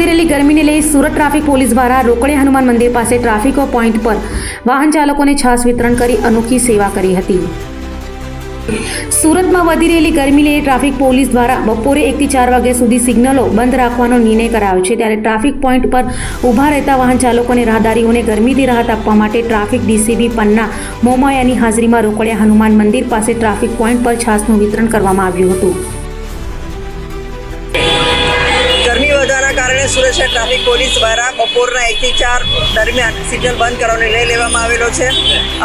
વધી રહેલી ગરમીને લઈ સુરત ટ્રાફિક પોલીસ દ્વારા રોકડે હનુમાન મંદિર પાસે ટ્રાફિક પોઈન્ટ પર વાહન ચાલકોને છાશ વિતરણ કરી અનોખી સેવા કરી હતી। સુરતમાં વધી રહેલી ગરમીને લઈ ટ્રાફિક પોલીસ દ્વારા બપોરે 1 થી 4 વાગ્યા સુધી સિગ્નલો બંધ રાખવાનો નિર્ણય કરાયો છે। ત્યારે ટ્રાફિક પોઈન્ટ પર ઊભા રહેતા વાહન ચાલકોને રાહદારીઓને ગરમીથી રાહત આપવા માટે ટ્રાફિક ડીસીપી પન્ના મોમાયાની હાજરીમાં રોકડે હનુમાન મંદિર પાસે ટ્રાફિક પોઈન્ટ પર છાશનું વિતરણ કરવામાં આવ્યું હતું। गर्मी वधाना कारणे सुरत शहर ट्राफिक पोलीस द्वारा बपोरना 1 થી 4 दरमियान सिग्नल बंद करવાનો निर्णय लेवामां आवेलो छे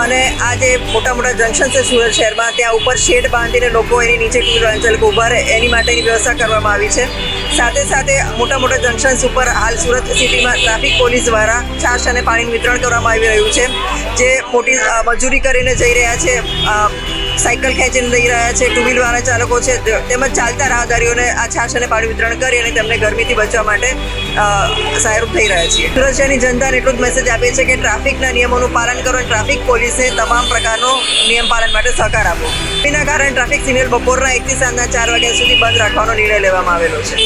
અને आ जे मोटा मोटा जंक्शन छे सूरत शहरमां त्यां उपर शेड बांधीने लोको एनी नीचे टू व्हीलर चालको ऊभा रहे एनी माटेनी व्यवस्था करवामां आवी छे। साथे साथे मोटा मोटा जंक्शन्स उपर हाल सूरत सिटीमां ट्राफिक पोलीस द्वारा छाश અને પાણીનું વિતરણ કરવામાં આવી રહ્યું છે। જે મોટી મજૂરી કરીને જઈ રહ્યા છે, સાયકલ ખેંચીને જઈ રહ્યા છે, ટુ વ્હીલવાળા ચાલકો છે, તેમજ ચાલતા રાહદારીઓને આ છાશ અને પાણી વિતરણ કરી અને તેમને ગરમીથી બચવા માટે સહાયરૂપ થઈ રહ્યા છીએ। સુરત શહેરની જનતાને એટલો જ મેસેજ આપીએ છીએ કે ટ્રાફિકના નિયમોનું પાલન કરો અને ટ્રાફિક પોલીસને તમામ પ્રકારનો નિયમ પાલન માટે સહકાર આપો। એના કારણે ટ્રાફિક સિગ્નલ બપોરના 1 થી સાંજના 4 વાગ્યા સુધી બંધ રાખવાનો નિર્ણય લેવામાં આવેલો છે।